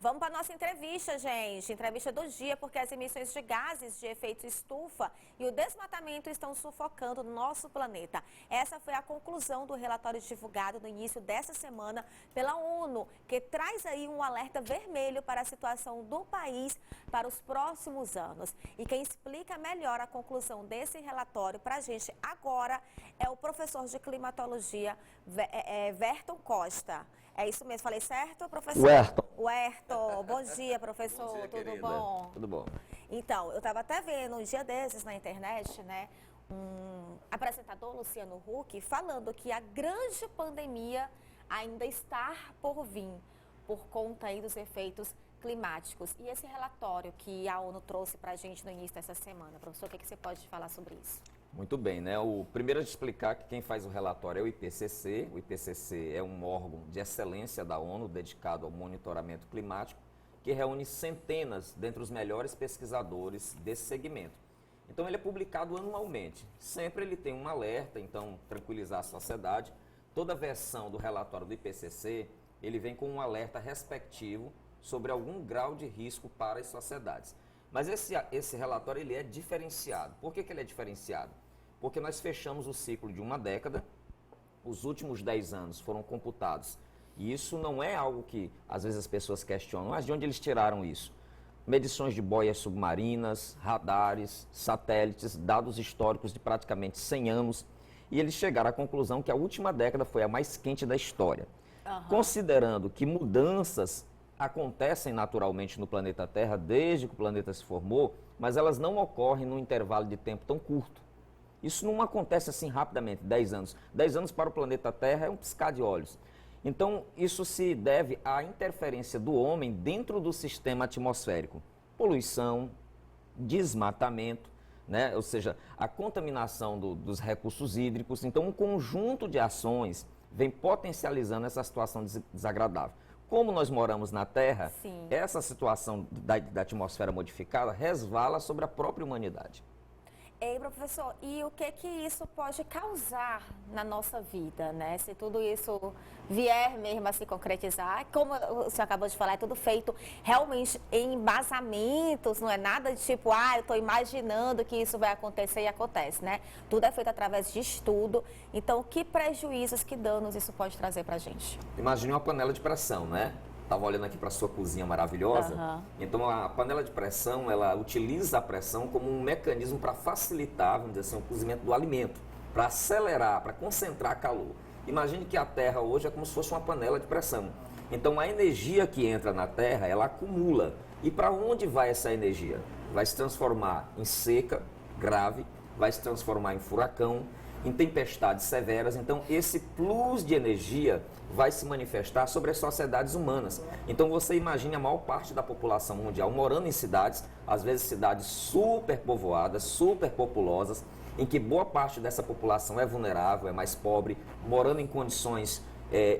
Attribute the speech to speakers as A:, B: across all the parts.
A: Vamos para a nossa entrevista, gente. Entrevista do dia, porque as emissões de gases de efeito estufa e o desmatamento estão sufocando o nosso planeta. Essa foi a conclusão do relatório divulgado no início dessa semana pela ONU, que traz aí um alerta vermelho para a situação do país para os próximos anos. E quem explica melhor a conclusão desse relatório para a gente agora é o professor de climatologia, Werton Costa. É isso mesmo, falei certo, professor? Werton, bom dia, professor,
B: bom dia,
A: tudo
B: querida.
A: bom?
B: Tudo bom.
A: Então, eu estava até vendo um dia desses na internet, né, um apresentador, Luciano Huck, falando que a grande pandemia ainda está por vir, por conta aí dos efeitos climáticos. E esse relatório que a ONU trouxe para a gente no início dessa semana, professor, o que você pode falar sobre isso?
B: Muito bem, né? O primeiro a explicar que quem faz o relatório é o IPCC. O IPCC é um órgão de excelência da ONU dedicado ao monitoramento climático, que reúne centenas dentre os melhores pesquisadores desse segmento. Então ele é publicado anualmente. Sempre ele tem um alerta, então tranquilizar a sociedade. Toda versão do relatório do IPCC, ele vem com um alerta respectivo sobre algum grau de risco para as sociedades. Mas esse relatório ele é diferenciado. Por que ele é diferenciado? Porque nós fechamos o ciclo de uma década, os últimos 10 anos foram computados. E isso não é algo que às vezes as pessoas questionam, mas de onde eles tiraram isso? Medições de boias submarinas, radares, satélites, dados históricos de praticamente 100 anos. E eles chegaram à conclusão que a última década foi a mais quente da história. Considerando que mudanças acontecem naturalmente no planeta Terra desde que o planeta se formou, mas elas não ocorrem num intervalo de tempo tão curto. Isso não acontece assim rapidamente, 10 anos. 10 anos para o planeta Terra é um piscar de olhos. Então, isso se deve à interferência do homem dentro do sistema atmosférico. Poluição, desmatamento, né? Ou seja, a contaminação dos recursos hídricos. Então, um conjunto de ações vem potencializando essa situação desagradável. Como nós moramos na Terra,
A: Sim.
B: Essa situação da atmosfera modificada resvala sobre a própria humanidade.
A: Ei, professor, e o que isso pode causar na nossa vida, né? Se tudo isso vier mesmo a se concretizar, como o senhor acabou de falar, é tudo feito realmente em embasamentos, não é nada de tipo, eu estou imaginando que isso vai acontecer e acontece, né? Tudo é feito através de estudo. Então, que prejuízos, que danos isso pode trazer para a gente?
B: Imagine uma panela de pressão, né? Estava olhando aqui para a sua cozinha maravilhosa. Então, a panela de pressão, ela utiliza a pressão como um mecanismo para facilitar, vamos dizer assim, o cozimento do alimento, para acelerar, para concentrar calor. Imagine que a Terra hoje é como se fosse uma panela de pressão. Então, a energia que entra na Terra, ela acumula. E para onde vai essa energia? Vai se transformar em seca grave, vai se transformar em furacão, em tempestades severas. Então, esse plus de energia vai se manifestar sobre as sociedades humanas. Então, você imagine a maior parte da população mundial morando em cidades, às vezes cidades super povoadas, super populosas, em que boa parte dessa população é vulnerável, é mais pobre, morando em condições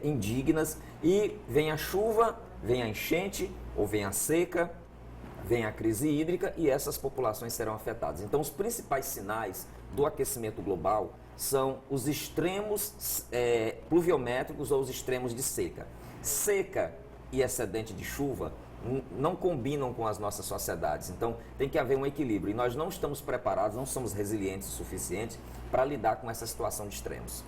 B: indignas, e vem a chuva, vem a enchente, ou vem a seca, vem a crise hídrica, e essas populações serão afetadas. Então, os principais sinais do aquecimento global são os extremos pluviométricos ou os extremos de seca. Seca e excedente de chuva não combinam com as nossas sociedades. Então, tem que haver um equilíbrio. E nós não estamos preparados, não somos resilientes o suficiente para lidar com essa situação de extremos.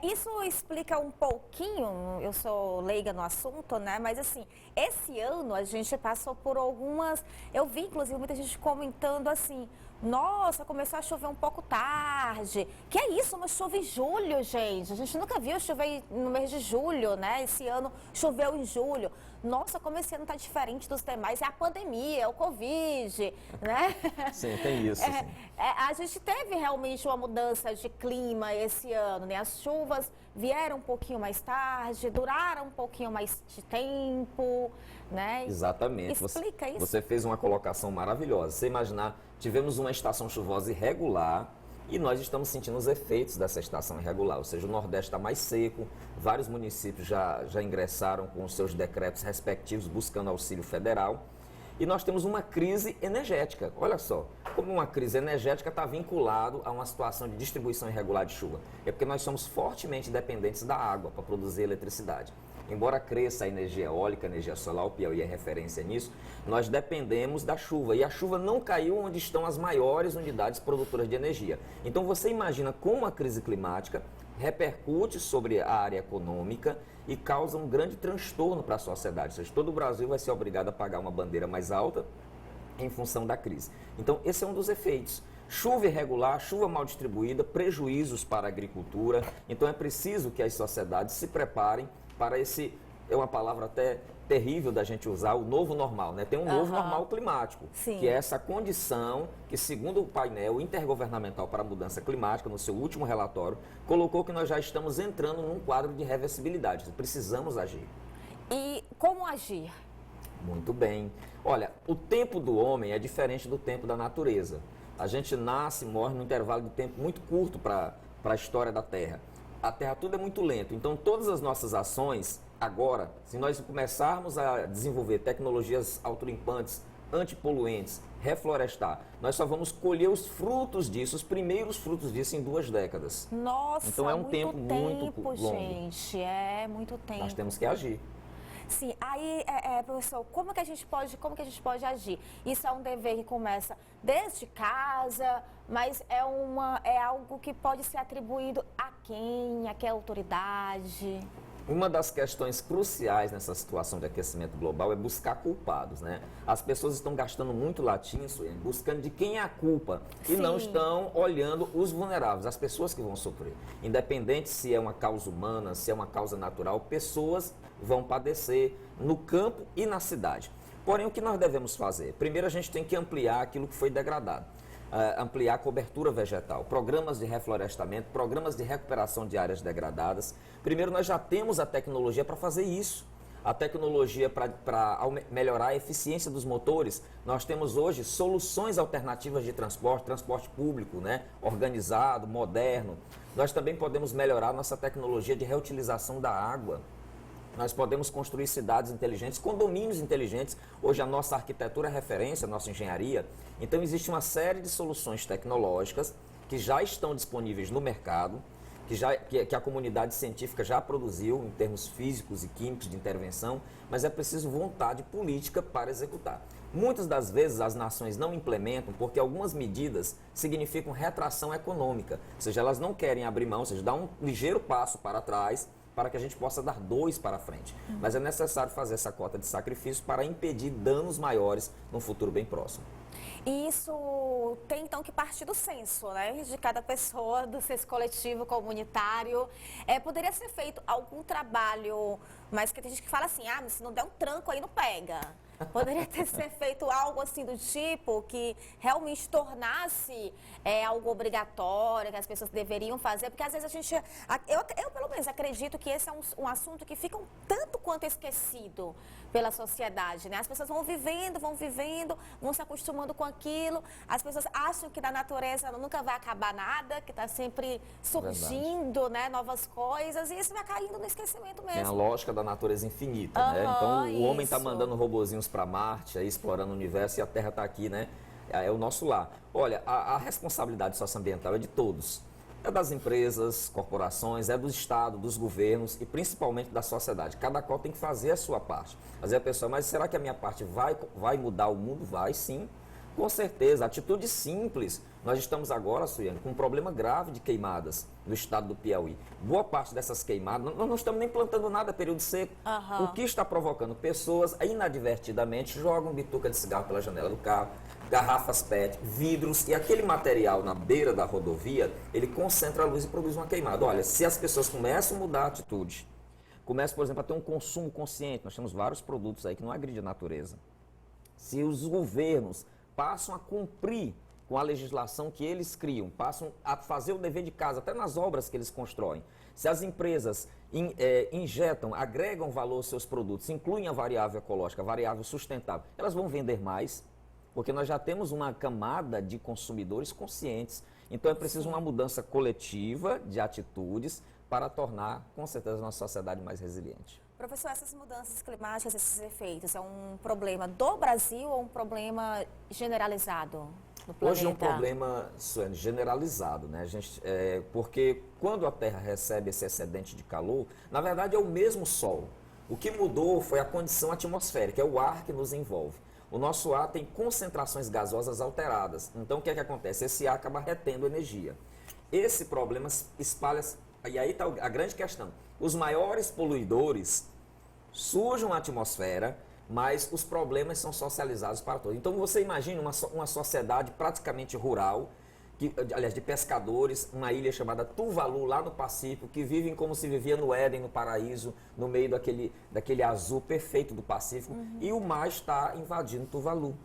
A: Isso explica um pouquinho, eu sou leiga no assunto, né? Mas assim, esse ano a gente passou por algumas... Eu vi, inclusive, muita gente comentando assim... Nossa, começou a chover um pouco tarde. Que é isso, uma chuva em julho, gente. A gente nunca viu chover no mês de julho, né? Esse ano choveu em julho. Nossa, como esse ano tá diferente dos demais. É a pandemia, é o Covid, né?
B: Sim, tem isso. Sim.
A: A gente teve realmente uma mudança de clima esse ano, né? As chuvas vieram um pouquinho mais tarde, duraram um pouquinho mais de tempo, né?
B: Exatamente.
A: Explica isso.
B: Você fez uma colocação maravilhosa. Você imaginar, tivemos uma estação chuvosa irregular e nós estamos sentindo os efeitos dessa estação irregular. Ou seja, o Nordeste está mais seco, vários municípios já ingressaram com os seus decretos respectivos buscando auxílio federal. E nós temos uma crise energética. Olha só, como uma crise energética está vinculado a uma situação de distribuição irregular de chuva. É porque nós somos fortemente dependentes da água para produzir eletricidade. embora cresça a energia eólica, a energia solar, o Piauí é referência nisso, nós dependemos da chuva. E a chuva não caiu onde estão as maiores unidades produtoras de energia. Então você imagina como a crise climática repercute sobre a área econômica e causa um grande transtorno para a sociedade. Ou seja, todo o Brasil vai ser obrigado a pagar uma bandeira mais alta em função da crise. Então, esse é um dos efeitos. Chuva irregular, chuva mal distribuída, prejuízos para a agricultura. Então, é preciso que as sociedades se preparem para esse, é uma palavra até terrível da gente usar, o novo normal, né? Tem um novo normal climático,
A: Sim.
B: que é essa condição que, segundo o painel intergovernamental para a mudança climática, no seu último relatório, colocou que nós já estamos entrando num quadro de reversibilidade. Precisamos agir.
A: E como agir?
B: Muito bem. Olha, o tempo do homem é diferente do tempo da natureza. A gente nasce e morre num intervalo de tempo muito curto para a história da Terra. A Terra tudo é muito lento. Então, todas as nossas ações, agora, se nós começarmos a desenvolver tecnologias autolimpantes, antipoluentes, reflorestar, nós só vamos colher os frutos disso, os primeiros frutos disso em 2 décadas.
A: Nossa,
B: então, é um tempo muito longo.
A: Gente, é muito tempo.
B: Nós temos que agir.
A: Sim, aí, professor, como que a gente pode agir? Isso é um dever que começa desde casa, mas é algo que pode ser atribuído a quem? A que autoridade?
B: Uma das questões cruciais nessa situação de aquecimento global é buscar culpados, né? As pessoas estão gastando muito latim, buscando de quem é a culpa e não estão olhando os vulneráveis, as pessoas que vão sofrer. Independente se é uma causa humana, se é uma causa natural, pessoas vão padecer no campo e na cidade. Porém, o que nós devemos fazer? Primeiro, a gente tem que ampliar aquilo que foi degradado. Ampliar a cobertura vegetal, programas de reflorestamento, programas de recuperação de áreas degradadas. Primeiro, nós já temos a tecnologia para fazer isso. A tecnologia para melhorar a eficiência dos motores. Nós temos hoje soluções alternativas de transporte público, né? Organizado, moderno. Nós também podemos melhorar nossa tecnologia de reutilização da água. Nós podemos construir cidades inteligentes, condomínios inteligentes. Hoje a nossa arquitetura é referência, a nossa engenharia. Então existe uma série de soluções tecnológicas que já estão disponíveis no mercado, que a comunidade científica já produziu em termos físicos e químicos de intervenção, mas é preciso vontade política para executar. Muitas das vezes as nações não implementam porque algumas medidas significam retração econômica, ou seja, elas não querem abrir mão, ou seja, dar um ligeiro passo para trás, para que a gente possa dar 2 para frente. Mas é necessário fazer essa cota de sacrifício para impedir danos maiores no futuro bem próximo.
A: E isso tem então que partir do senso, né? De cada pessoa, do senso coletivo, comunitário. Poderia ser feito algum trabalho, mas que tem gente que fala assim, mas se não der um tranco aí não pega. Poderia ser feito algo assim do tipo que realmente tornasse algo obrigatório, que as pessoas deveriam fazer, porque às vezes a gente, eu pelo menos acredito que esse é um assunto que fica um tanto quanto esquecido pela sociedade, né? As pessoas vão vivendo, vão se acostumando com aquilo, as pessoas acham que da natureza nunca vai acabar nada, que está sempre surgindo, né, novas coisas, e isso vai caindo no esquecimento mesmo.
B: Tem a lógica da natureza infinita, né? Então o homem está mandando robozinhos para Marte, aí, explorando o universo, e a Terra está aqui, né? É o nosso lar. Olha, a responsabilidade socioambiental é de todos. É das empresas, corporações, é do Estado, dos governos e principalmente da sociedade. Cada qual tem que fazer a sua parte. Às vezes a pessoa, mas será que a minha parte vai mudar o mundo? Vai, sim. Com certeza. Atitude simples. Nós estamos agora, Suiane, com um problema grave de queimadas no estado do Piauí. Boa parte dessas queimadas, nós não estamos nem plantando nada período seco. O que está provocando? Pessoas inadvertidamente jogam bituca de cigarro pela janela do carro, garrafas PET, vidros, e aquele material na beira da rodovia, ele concentra a luz e produz uma queimada. Olha, se as pessoas começam a mudar a atitude, começam, por exemplo, a ter um consumo consciente, nós temos vários produtos aí que não agridem a natureza. Se os governos passam a cumprir com a legislação que eles criam, passam a fazer o dever de casa, até nas obras que eles constroem. Se as empresas injetam, agregam valor aos seus produtos, incluem a variável ecológica, a variável sustentável, elas vão vender mais, porque nós já temos uma camada de consumidores conscientes. Então é preciso uma mudança coletiva de atitudes para tornar, com certeza, a nossa sociedade mais resiliente.
A: Professor, essas mudanças climáticas, esses efeitos, é um problema do Brasil ou um problema generalizado no planeta?
B: Hoje é um problema generalizado, né? Porque quando a Terra recebe esse excedente de calor, na verdade é o mesmo Sol. O que mudou foi a condição atmosférica, é o ar que nos envolve. O nosso ar tem concentrações gasosas alteradas. Então, o que é que acontece? Esse ar acaba retendo energia. Esse problema espalha-se, e aí está a grande questão. Os maiores poluidores sujam a atmosfera, mas os problemas são socializados para todos. Então, você imagina uma sociedade praticamente rural, aliás, de pescadores, uma ilha chamada Tuvalu, lá no Pacífico, que vivem como se vivia no Éden, no paraíso, no meio daquele azul perfeito do Pacífico, e o mar está invadindo Tuvalu.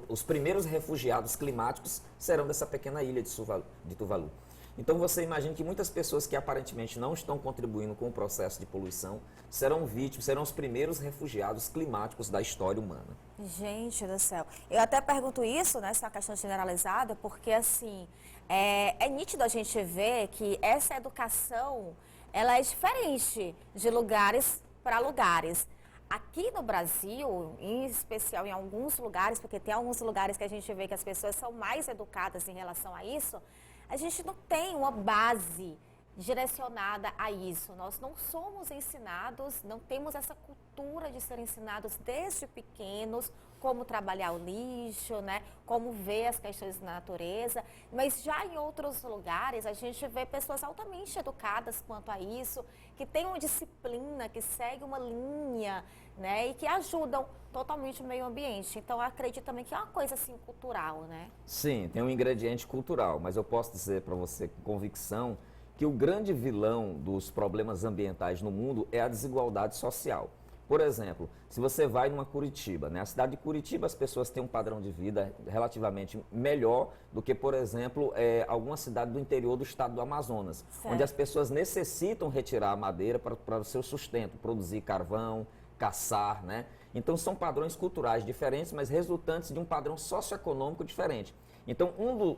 B: Os primeiros refugiados climáticos serão dessa pequena ilha de Tuvalu. Então você imagina que muitas pessoas que aparentemente não estão contribuindo com o processo de poluição serão vítimas, serão os primeiros refugiados climáticos da história humana.
A: Gente do céu. Eu até pergunto isso, né, essa questão generalizada, porque assim, é nítido a gente ver que essa educação, ela é diferente de lugares para lugares. Aqui no Brasil, em especial em alguns lugares, porque tem alguns lugares que a gente vê que as pessoas são mais educadas em relação a isso, a gente não tem uma base direcionada a isso. Nós não somos ensinados, não temos essa cultura de ser ensinados desde pequenos, como trabalhar o lixo, né? Como ver as questões da natureza. Mas já em outros lugares, a gente vê pessoas altamente educadas quanto a isso, que têm uma disciplina, que seguem uma linha, né? E que ajudam totalmente o meio ambiente. Então, eu acredito também que é uma coisa assim cultural, né?
B: Sim, tem um ingrediente cultural, mas eu posso dizer para você com convicção que o grande vilão dos problemas ambientais no mundo é a desigualdade social. Por exemplo, se você vai numa Curitiba, né? A cidade de Curitiba, as pessoas têm um padrão de vida relativamente melhor do que, por exemplo, alguma cidade do interior do estado do Amazonas, onde as pessoas necessitam retirar a madeira para o seu sustento, produzir carvão, caçar, né? Então são padrões culturais diferentes, mas resultantes de um padrão socioeconômico diferente. Então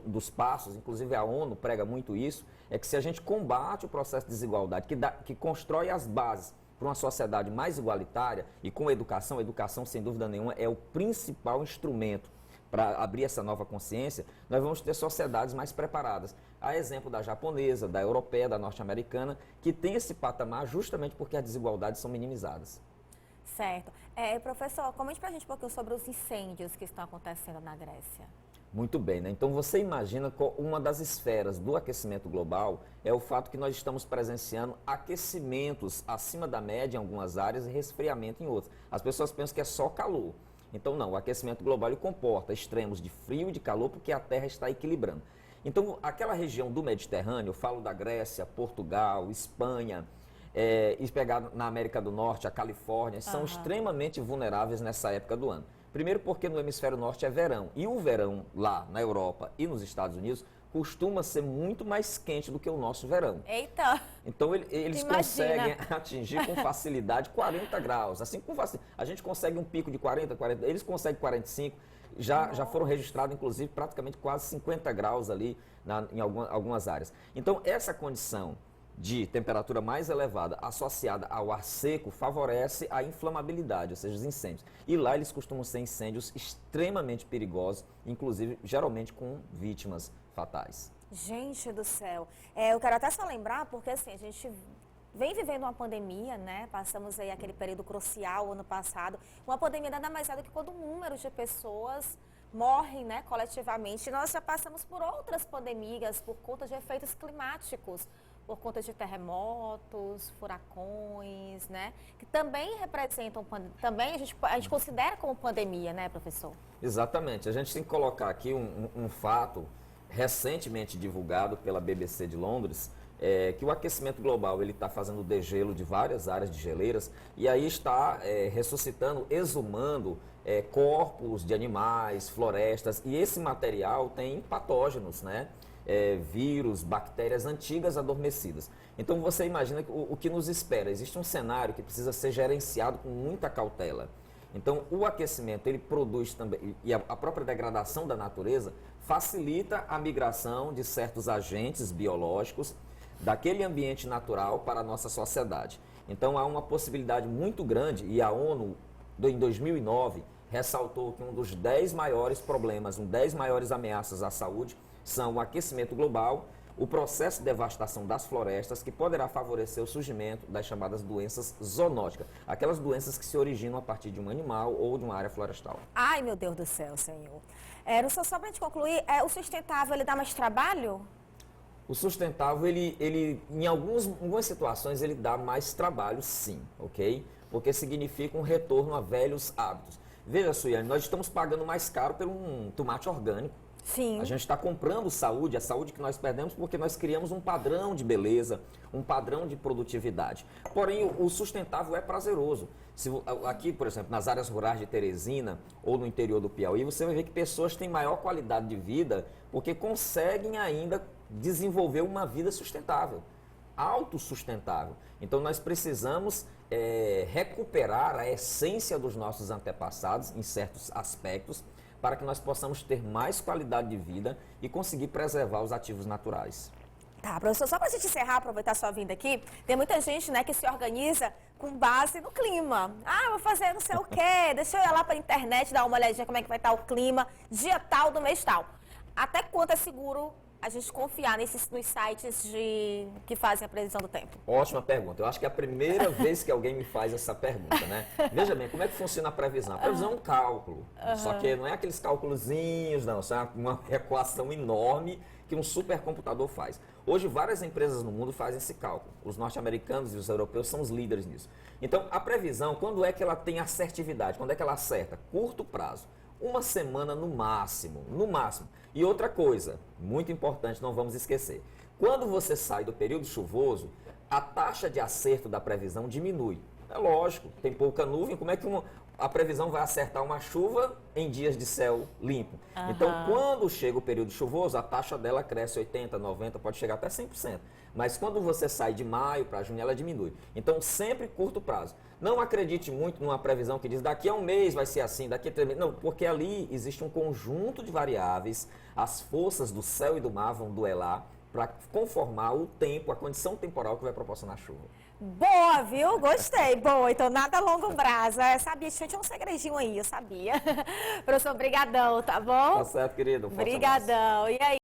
B: dos passos, inclusive a ONU prega muito isso, é que se a gente combate o processo de desigualdade, que constrói as bases para uma sociedade mais igualitária e com a educação sem dúvida nenhuma é o principal instrumento para abrir essa nova consciência, nós vamos ter sociedades mais preparadas. A exemplo da japonesa, da europeia, da norte-americana, que tem esse patamar justamente porque as desigualdades são minimizadas.
A: Certo. Professor, comente para a gente um pouquinho sobre os incêndios que estão acontecendo na Grécia.
B: Muito bem, né? Então você imagina que uma das esferas do aquecimento global é o fato que nós estamos presenciando aquecimentos acima da média em algumas áreas e resfriamento em outras. As pessoas pensam que é só calor. Então não, o aquecimento global ele comporta extremos de frio e de calor porque a Terra está equilibrando. Então aquela região do Mediterrâneo, eu falo da Grécia, Portugal, Espanha, e pegar na América do Norte, a Califórnia, são extremamente vulneráveis nessa época do ano. Primeiro porque no hemisfério norte é verão, e o verão lá na Europa e nos Estados Unidos costuma ser muito mais quente do que o nosso verão.
A: Eita!
B: Então eles conseguem atingir com facilidade 40 graus. Assim, a gente consegue um pico de 40, eles conseguem 45, já foram registrados inclusive praticamente quase 50 graus ali em algumas áreas. Então essa condição de temperatura mais elevada associada ao ar seco favorece a inflamabilidade, ou seja, os incêndios. E lá eles costumam ser incêndios extremamente perigosos, inclusive geralmente com vítimas fatais.
A: Gente do céu. Eu quero até só lembrar, porque assim, a gente vem vivendo uma pandemia, né? Passamos aí aquele período crucial ano passado. Uma pandemia nada mais é do que quando um número de pessoas morrem, né, coletivamente. E nós já passamos por outras pandemias por conta de efeitos climáticos, por conta de terremotos, furacões, né? Que também representam, também a gente considera como pandemia, né, professor?
B: Exatamente. A gente tem que colocar aqui um fato recentemente divulgado pela BBC de Londres, que o aquecimento global ele está fazendo degelo de várias áreas de geleiras e aí está ressuscitando, exumando corpos de animais, florestas, e esse material tem patógenos, né? Vírus, bactérias antigas adormecidas. Então você imagina o que nos espera. Existe um cenário que precisa ser gerenciado com muita cautela. Então o aquecimento ele produz também, e a própria degradação da natureza facilita a migração de certos agentes biológicos daquele ambiente natural para a nossa sociedade. Então há uma possibilidade muito grande, e a ONU em 2009 ressaltou que um dos 10 maiores problemas, 10 maiores ameaças à saúde são o aquecimento global, o processo de devastação das florestas, que poderá favorecer o surgimento das chamadas doenças zoonóticas, aquelas doenças que se originam a partir de um animal ou de uma área florestal.
A: Ai, meu Deus do céu, senhor. Só para a gente concluir, o sustentável, ele dá mais trabalho?
B: O sustentável, ele em algumas situações, ele dá mais trabalho, sim, ok? Porque significa um retorno a velhos hábitos. Veja, Suiane, nós estamos pagando mais caro por um tomate orgânico.
A: Sim.
B: A gente está comprando saúde, a saúde que nós perdemos porque nós criamos um padrão de beleza, um padrão de produtividade. Porém, o sustentável é prazeroso. Aqui, por exemplo, nas áreas rurais de Teresina ou no interior do Piauí, você vai ver que pessoas têm maior qualidade de vida porque conseguem ainda desenvolver uma vida sustentável, autossustentável. Então, nós precisamos recuperar a essência dos nossos antepassados em certos aspectos, para que nós possamos ter mais qualidade de vida e conseguir preservar os ativos naturais.
A: Tá, professor, só para a gente encerrar, aproveitar sua vinda aqui, tem muita gente, né, que se organiza com base no clima. Ah, vou fazer não sei o quê, deixa eu ir lá para a internet, dar uma olhadinha como é que vai estar o clima, dia tal do mês tal. Até quanto é seguro a gente confiar nos sites que fazem a previsão do tempo?
B: Ótima pergunta. Eu acho que é a primeira vez que alguém me faz essa pergunta, né? Veja bem, como é que funciona a previsão? A previsão é um cálculo, só que não é aqueles cálculozinhos, não. Isso é uma equação enorme que um supercomputador faz. Hoje, várias empresas no mundo fazem esse cálculo. Os norte-americanos e os europeus são os líderes nisso. Então, a previsão, quando é que ela tem assertividade? Quando é que ela acerta? Curto prazo. Uma semana no máximo, no máximo. E outra coisa, muito importante, não vamos esquecer. Quando você sai do período chuvoso, a taxa de acerto da previsão diminui. É lógico, tem pouca nuvem, como é que a previsão vai acertar uma chuva em dias de céu limpo? Então, quando chega o período chuvoso, a taxa dela cresce 80%, 90%, pode chegar até 100%. Mas quando você sai de maio para junho, ela diminui. Então, sempre curto prazo. Não acredite muito numa previsão que diz daqui a um mês vai ser assim, daqui a 3 meses. Não, porque ali existe um conjunto de variáveis, as forças do céu e do mar vão duelar para conformar o tempo, a condição temporal que vai proporcionar a chuva.
A: Boa, viu? Gostei. Boa. Então, nada a longo prazo. Eu sabia, tinha um segredinho aí, eu sabia. Professor, brigadão, tá bom?
B: Tá certo, querido.
A: Brigadão. E aí?